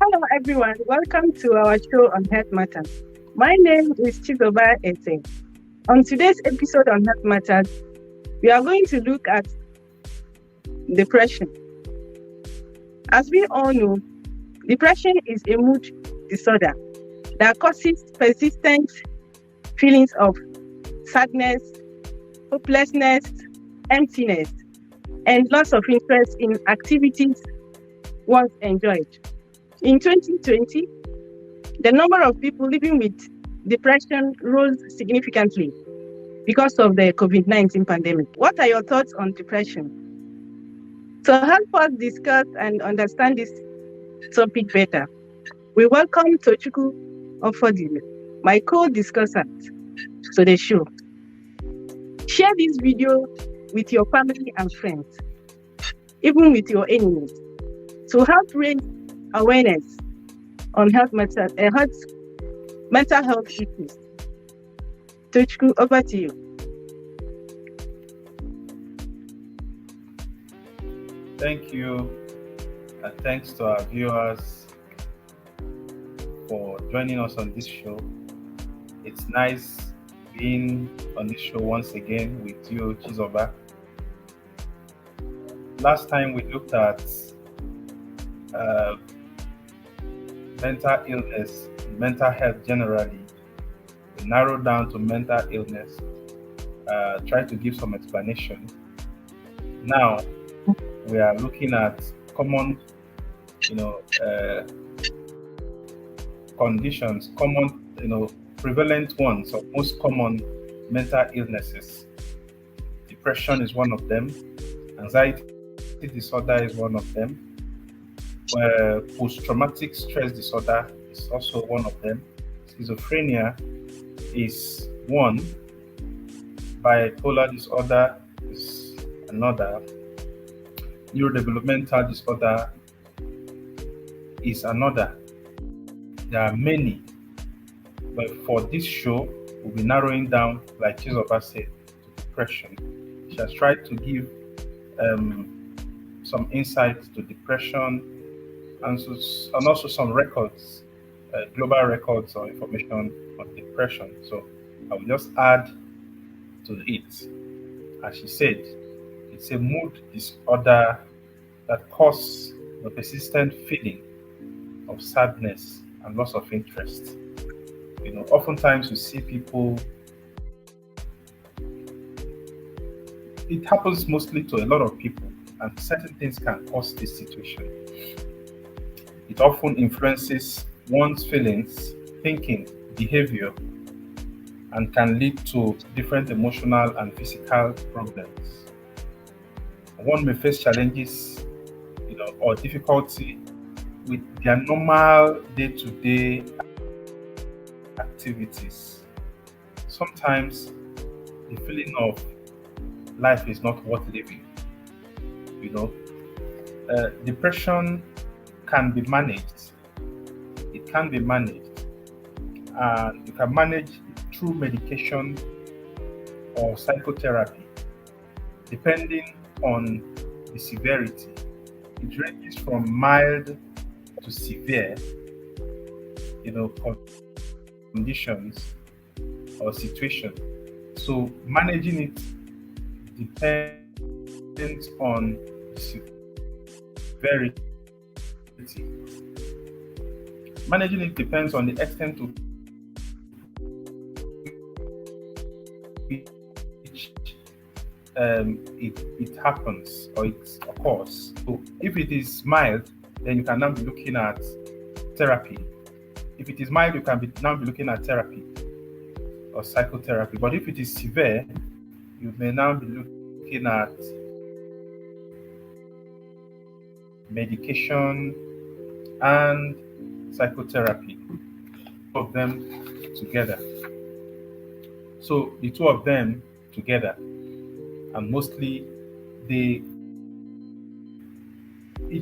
Hello, everyone. Welcome to our show on Health Matters. My name is Chizoba Ese. On today's episode on Health Matters, we are going to look at depression. As we all know, depression is a mood disorder that causes persistent feelings of sadness, hopelessness, emptiness, and loss of interest in activities once enjoyed. In 2020, the number of people living with depression rose significantly because of the COVID-19 pandemic. What are your thoughts on depression? To help us discuss and understand this topic better, we welcome Tochukwu Ofodile, my co-discussant, to the show. Share this video with your family and friends, even with your enemies, to help raise awareness on mental health issues. Tochukwu, over to you. Thank you, and thanks to our viewers for joining us on this show. It's nice being on this show once again with you, Chizoba. Last time we looked at mental illness, mental health generally. We narrowed down to mental illness, tried to give some explanation. Now we are looking at common, conditions, prevalent ones or most common mental illnesses. Depression is one of them. Anxiety disorder is one of them. Post-traumatic stress disorder is also one of them. Schizophrenia is one. Bipolar disorder is another. Neurodevelopmental disorder is another. There are many, but for this show, we'll be narrowing down, like Chizoba said, to depression. She has tried to give some insights to depression and also some records, global records or information on depression. So I will just add to it. As she said, it's a mood disorder that causes the persistent feeling of sadness and loss of interest. Oftentimes you see people, it happens mostly to a lot of people, and certain things can cause this situation. It often influences one's feelings, thinking, behavior, and can lead to different emotional and physical problems. One may face challenges, or difficulty with their normal day-to-day activities. Sometimes the feeling of life is not worth living. Depression can be managed. It can be managed, and you can manage it through medication or psychotherapy, depending on the severity. It ranges from mild to severe, conditions or situation. So managing it depends on the severity. Managing it depends on the extent to which it happens or it occurs. So if it is mild, then you can now be looking at therapy. If it is mild, you can now be looking at therapy or psychotherapy. But if it is severe, you may now be looking at medication and psychotherapy, two of them together. So the two of them together, and mostly it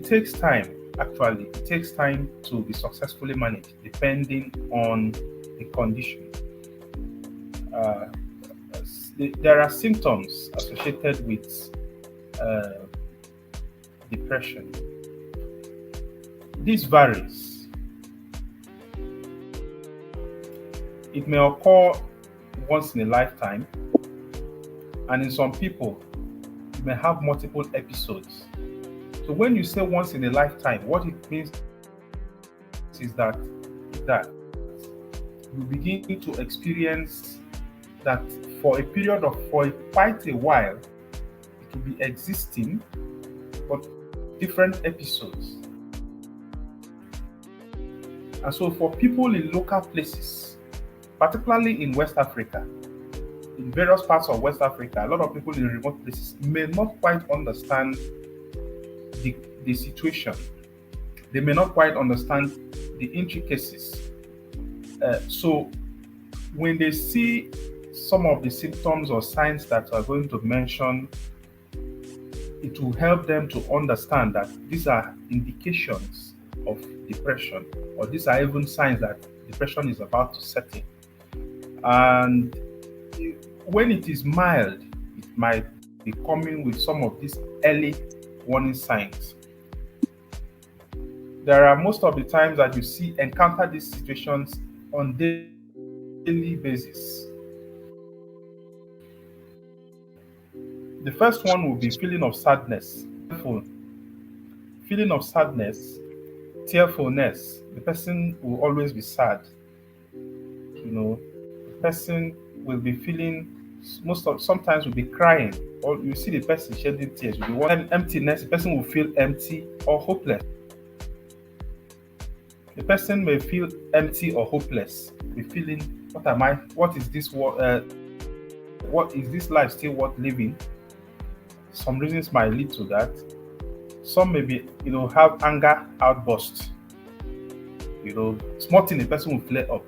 takes time. Actually, it takes time to be successfully managed, depending on the condition. There are symptoms associated with depression. This varies It may occur once in a lifetime, and in some people, you may have multiple episodes. So when you say once in a lifetime, what it means is that you begin to experience that for quite a while, it will be existing, but different episodes. And so for people in local places, particularly in West Africa, in various parts of West Africa, a lot of people in remote places may not quite understand the situation. They may not quite understand the intricacies. So when they see some of the symptoms or signs that are going to mention, it will help them to understand that these are indications of depression, or these are even signs that depression is about to set in. And when it is mild, it might be coming with some of these early warning signs. There are most of the times that you encounter these situations on daily basis. The first one will be feeling of sadness, feeling of sadness, tearfulness. The person will always be sad. The person will be feeling sometimes will be crying, or you see the person shedding tears. Will be one emptiness. The person will feel empty or hopeless. The person may feel empty or hopeless. Be feeling, what am I? What is this? What is this life still worth living? Some reasons might lead to that. Some may be, have anger outbursts. Small thing, the person will flare up.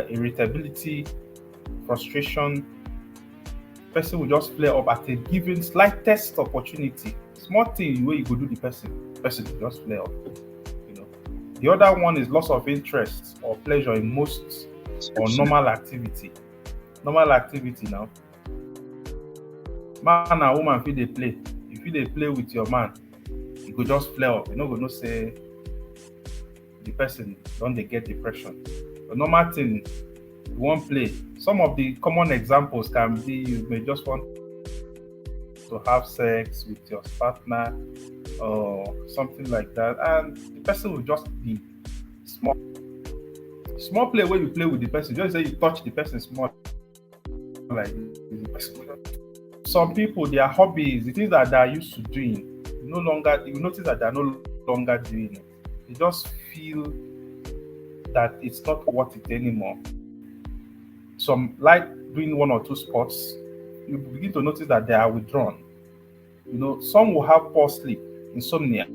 Irritability, frustration. Person will just flare up at a given slightest opportunity. Small thing where you go do the person will just flare up. The other one is loss of interest or pleasure in most or normal activity. Normal activity now. Man and woman feel they play. If you they play with your man, you go just flare up. You go no say the person don't they get depression. The normal thing, you won't play. Some of the common examples can be you may just want to have sex with your partner or something like that, and the person will just be small play where you play with the person. Just say you touch the person small, like the person. Some people, their hobbies, the things that they are used to doing, you notice that they are no longer doing it. They just feel that it's not worth it anymore. Some like doing one or two sports, you begin to notice that they are withdrawn. Some will have poor sleep, insomnia.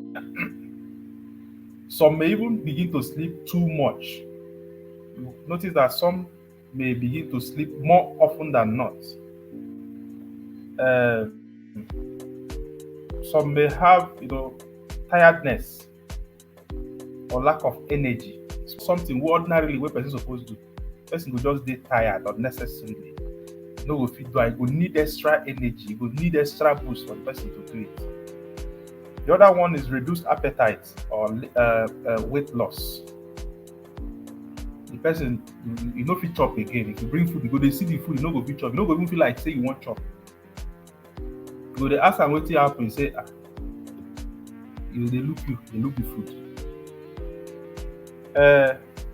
Some may even begin to sleep too much. You notice that some may begin to sleep more often than not. Some may have, tiredness or lack of energy. Something ordinarily where person supposed to do. Person will just get tired unnecessarily. If you do, I go need extra energy. You go need extra boost for the person to do it. The other one is reduced appetite or weight loss. The person, you know, if you chop again, if you bring food, you go they see the food, you know go fit chop. You know go even feel like say you want chop. You go they ask am wetin happen, you say they look the food.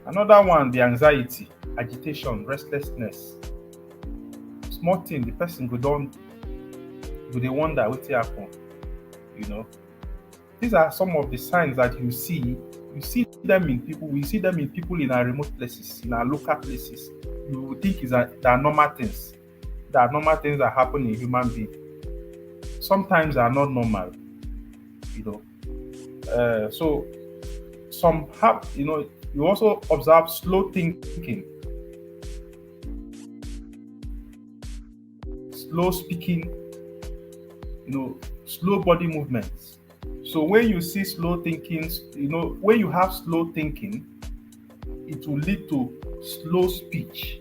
Another one, the anxiety, agitation, restlessness. Small thing, the person go they wonder wetin happen. These are some of the signs that you see. You see them in people. We see them in people in our remote places, in our local places. You would think there are normal things. There are normal things that happen in human being. Sometimes they are not normal. So some have, you also observe slow thinking, slow speaking, slow body movements. So when you see slow thinking, when you have slow thinking, it will lead to slow speech.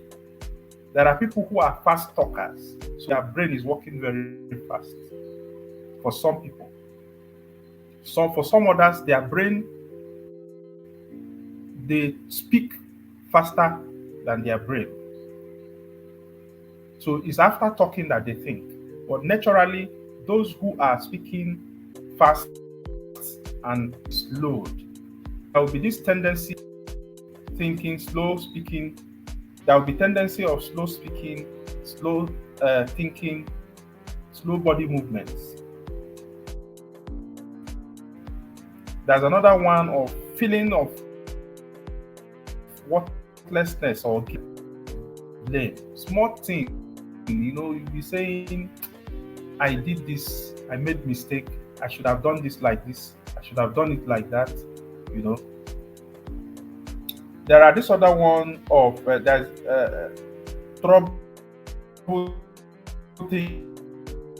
There are people who are fast talkers, so their brain is working very, very fast. For some people, for some others, their brain they speak faster than their brain. So it's after talking that they think. But naturally, those who are speaking fast and slowed, there will be this tendency thinking, slow speaking. There will be tendency of slow speaking, slow thinking, slow body movements. There's another one of feeling of worthlessness or blame. Small thing, you'll be saying, I did this, I made mistake, I should have done this like this, I should have done it like that. There are this other one of there's trouble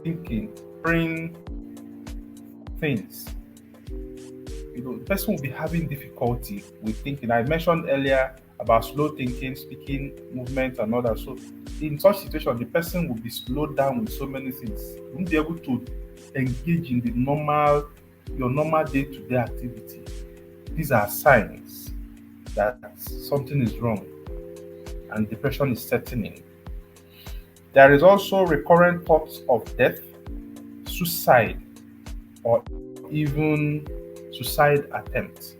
thinking, bring things. The person will be having difficulty with thinking. I mentioned earlier about slow thinking, speaking, movement, and all that. So, in such situation, the person will be slowed down with so many things. You won't be able to engage in your normal day-to-day activity. These are signs that something is wrong and depression is setting in. There is also recurrent thoughts of death, suicide, or even suicide attempts.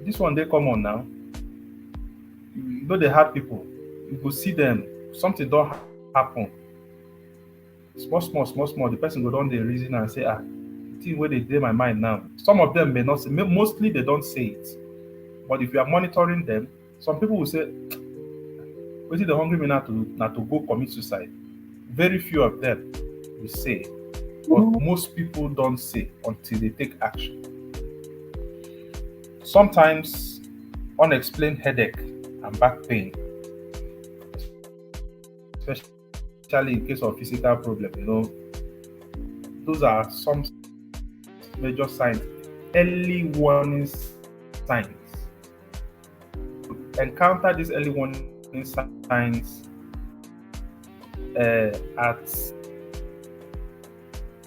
This one they come on now. They have people. You go see them. Something don't happen. Small. The person go down the reason and say, the thing where they do my mind now. Some of them may not say. Mostly they don't say it. But if you are monitoring them, some people will say, "What is the hungry me not to go commit suicide?" Very few of them will say. But most people don't say until they take action. Sometimes unexplained headache and back pain, especially in case of physical problem, those are some major signs, early warning signs. Encounter these early warning signs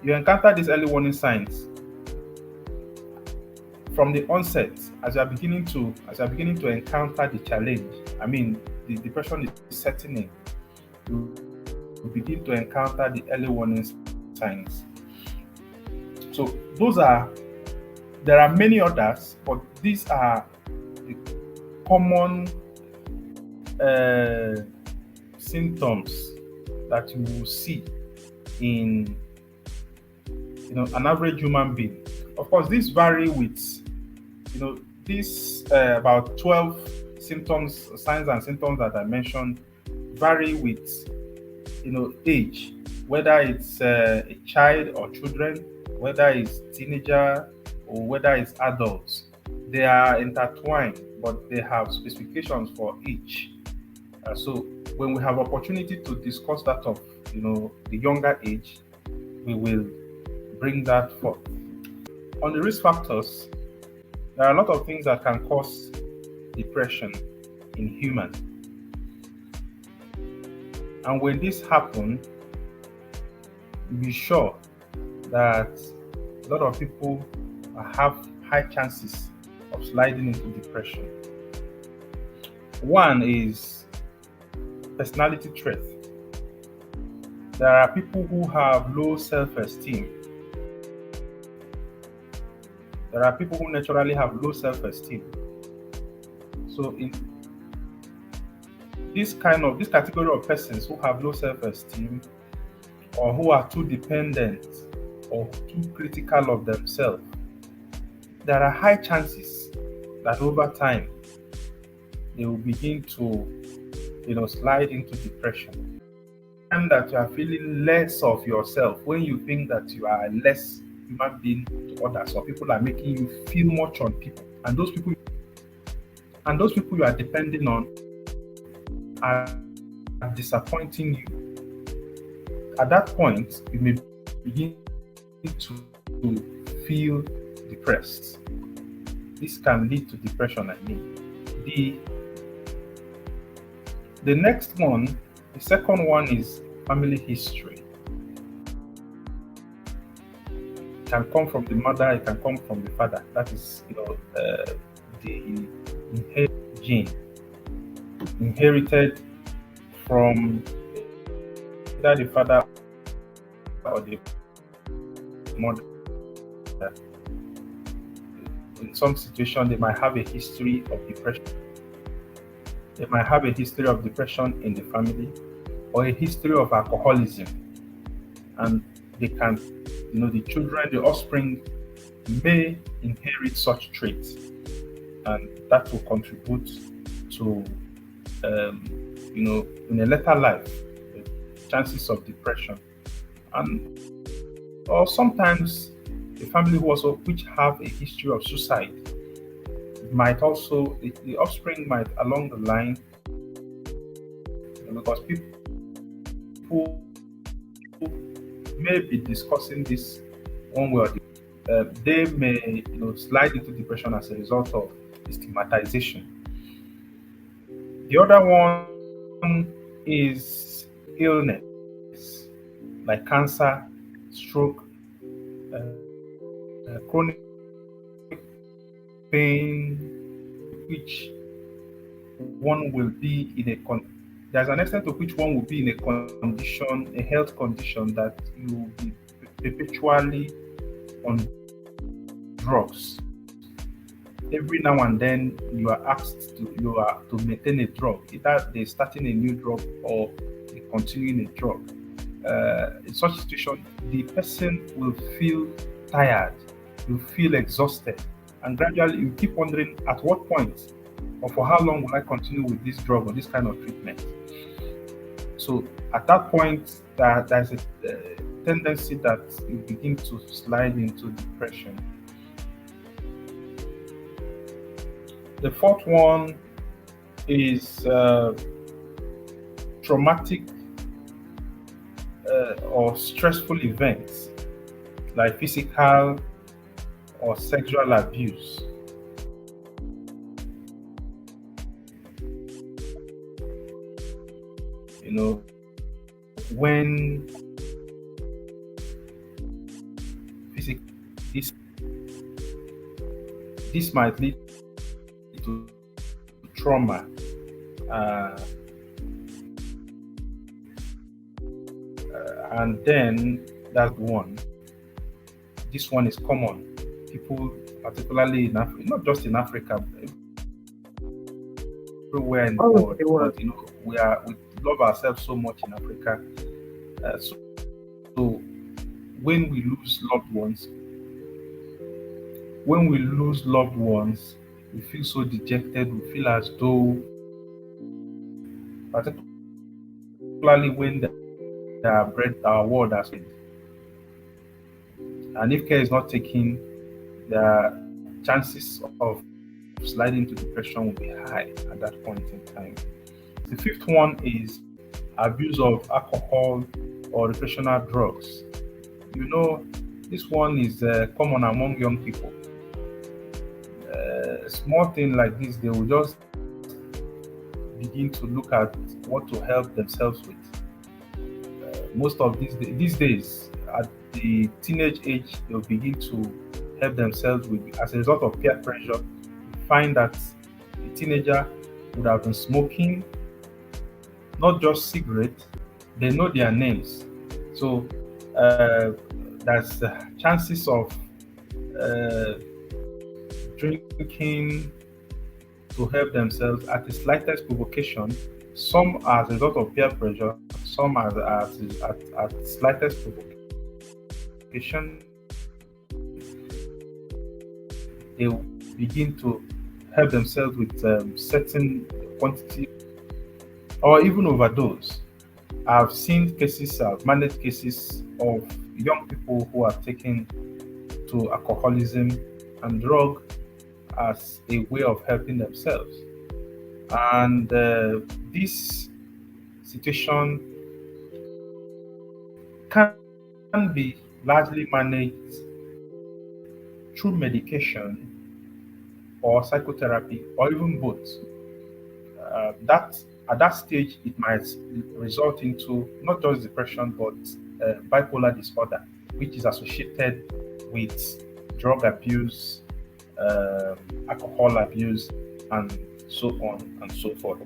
you encounter these early warning signs from the onset as you are beginning to encounter the challenge. The depression is setting in. You begin to encounter the early warning signs. So there are many others, but these are the common symptoms that you will see in an average human being. Of course, this vary with about 12 signs and symptoms that I mentioned vary with age, whether it's a child or children, whether it's teenager or whether it's adults. They are intertwined, but they have specifications for each. So when we have opportunity to discuss that of the younger age, we will bring that forth. On the risk factors, there are a lot of things that can cause depression in humans. And when this happens, be sure that a lot of people have high chances of sliding into depression. One is personality trait. There are people who have low self-esteem. There are people who naturally have low self-esteem. So in this category of persons who have low self-esteem or who are too dependent or too critical of themselves, there are high chances that over time they will begin to slide into depression. And that you are feeling less of yourself, when you think that you are less human being to others, or people are making you feel much on people, and those people you are depending on are disappointing you. At that point, you may begin to feel depressed. This can lead to depression. The next one, the second one is family history. can come from the mother, it can come from the father. That is, the inherited gene inherited from either the father or the mother. In some situation, they might have a history of depression. They might have a history of depression in the family or a history of alcoholism. And they can, the children, the offspring may inherit such traits. And that will contribute to, in a later life, the chances of depression. And or sometimes a family who also which have a history of suicide might also the offspring might along the line, because people may be discussing this one way or the they may slide into depression as a result of stigmatization. The other one is illness like cancer, stroke, chronic pain, which one will be in a there's an extent to which one will be in a condition, a health condition that you will be perpetually on drugs. Every now and then you are asked to maintain a drug, either they're starting a new drug or they're continuing a drug. In such a situation, the person will feel tired, you feel exhausted, and gradually you keep wondering at what point or for how long will I continue with this drug or this kind of treatment. So at that point, there's a tendency that you begin to slide into depression. The fourth one is traumatic or stressful events like physical or sexual abuse. When physical, this might lead to trauma. And then that one, this one is common. People, particularly in Africa, not just in Africa, everywhere in the All over world. the world. But we love ourselves so much in Africa. So when we lose loved ones, we feel so dejected. We feel as though, particularly when our world has been, and if care is not taken, the chances of sliding into depression will be high at that point in time. The fifth one is abuse of alcohol or recreational drugs. This one is common among young people. A small thing like this, they will just begin to look at what to help themselves with. Most of these days, at the teenage age, they'll begin to help themselves with, as a result of peer pressure. You find that the teenager would have been smoking, not just cigarettes, they know their names. So there's chances of drinking to help themselves at the slightest provocation. Some as a result of peer pressure, some as at slightest provocation, they will begin to help themselves with certain quantity or even overdose. I've managed cases of young people who are taken to alcoholism and drug as a way of helping themselves. And this situation can be largely managed through medication or psychotherapy or even both. That at that stage it might result into not just depression but bipolar disorder. which is associated with drug abuse, alcohol abuse, and so on and so forth.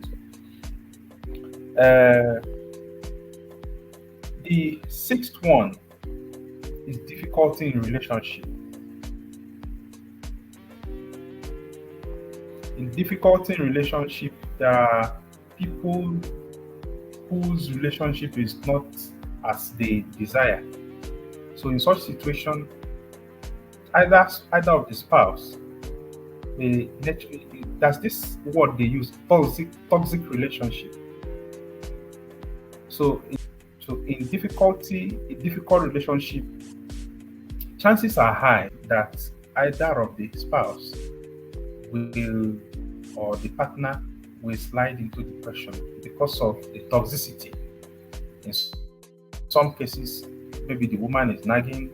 The sixth one is difficulty in relationship. In difficulty in relationship, there are people whose relationship is not as they desire. So in such situation, either of the spouse, there's this word they use, toxic relationship. So in difficult relationship, chances are high that either of the spouse will, or the partner will slide into depression because of the toxicity. In some cases, maybe the woman is nagging.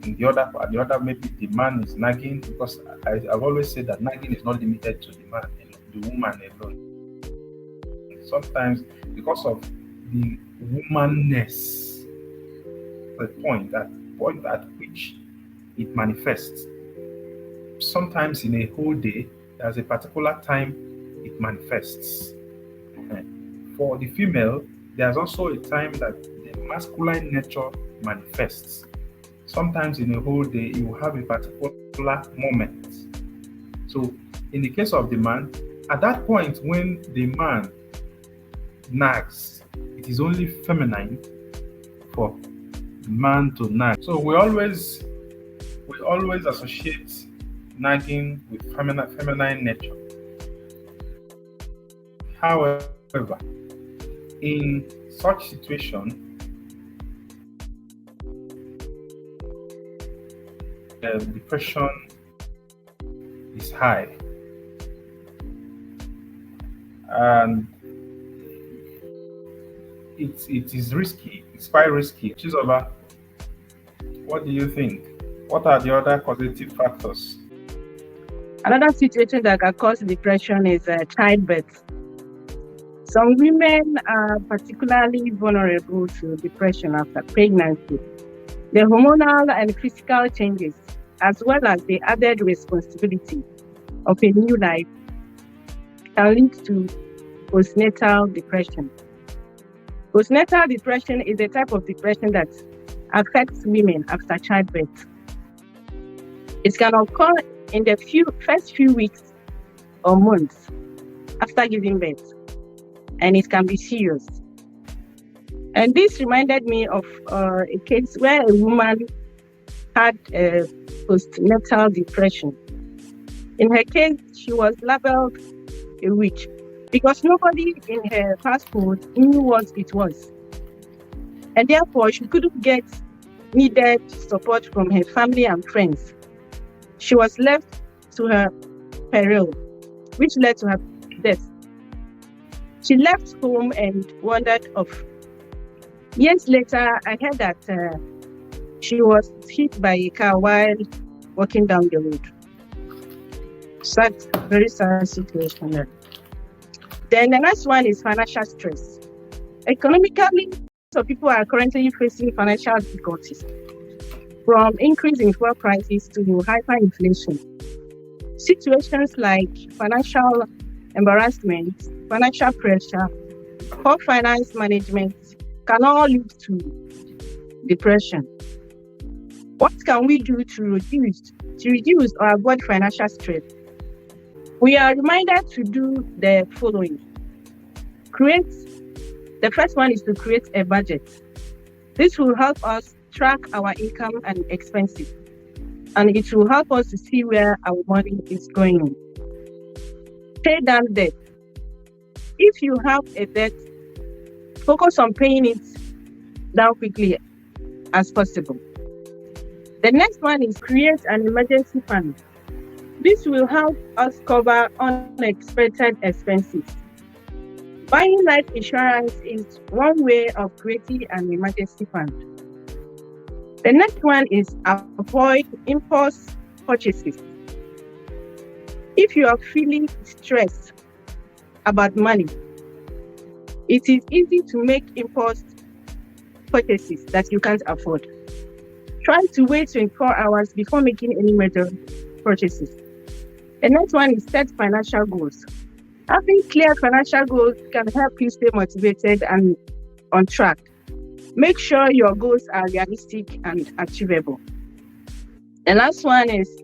In the other, maybe the man is nagging, because I've always said that nagging is not limited to the man, the woman alone. Sometimes, because of the womanness, the point at which it manifests. Sometimes in a whole day, there's a particular time it manifests. For the female, there's also a time that the masculine nature manifests. Sometimes in a whole day, you have a particular moment. So in the case of the man, at that point when the man nags, it is only feminine for the man to nag. So we always associate nagging with feminine nature. However, in such situation, depression is high, and it is risky. It's quite risky. Chizoba, what do you think? What are the other causative factors? Another situation that can cause depression is childbirth. Some women are particularly vulnerable to depression after pregnancy. The hormonal and physical changes, as well as the added responsibility of a new life, can lead to postnatal depression. Postnatal depression is a type of depression that affects women after childbirth. It can occur in the first few weeks or months after giving birth, and it can be serious. And this reminded me of a case where a woman had postnatal depression. In her case, she was labeled a witch because nobody in her household knew what it was. And therefore, she couldn't get needed support from her family and friends. She was left to her peril, which led to her death. She left home and wandered off. Years later, I heard that she was hit by a car while walking down the road. Very sad situation. Then the next one is financial stress. Economically, so people are currently facing financial difficulties, from increase in fuel prices to hyperinflation. Situations like financial embarrassment, financial pressure, poor finance management can all lead to depression. What can we do to reduce or avoid financial stress? We are reminded to do the following. The first one is to create a budget. This will help us track our income and expenses, and it will help us to see where our money is going. Pay down debt. If you have a debt, focus on paying it down quickly as possible. The next one is create an emergency fund. This will help us cover unexpected expenses. Buying life insurance is one way of creating an emergency fund. The next one is avoid impulse purchases. If you are feeling stressed about money, it is easy to make impulse purchases that you can't afford. Try to wait 24 hours before making any major purchases. The next one is set financial goals. Having clear financial goals can help you stay motivated and on track. Make sure your goals are realistic and achievable. The last one is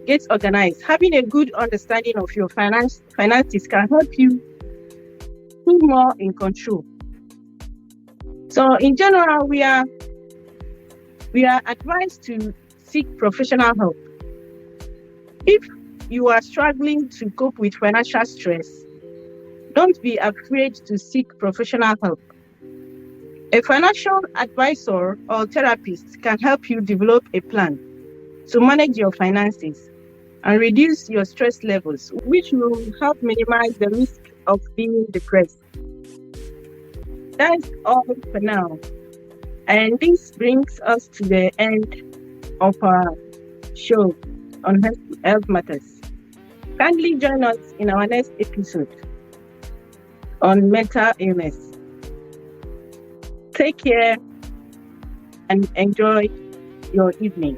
get organized. Having a good understanding of your finances can help you be more in control. So in general, we are advised to seek professional help. If you are struggling to cope with financial stress, don't be afraid to seek professional help. A financial advisor or therapist can help you develop a plan to manage your finances and reduce your stress levels, which will help minimize the risk of being depressed. That's all for now. And this brings us to the end of our show on health matters. Kindly join us in our next episode on mental illness. Take care and enjoy your evening.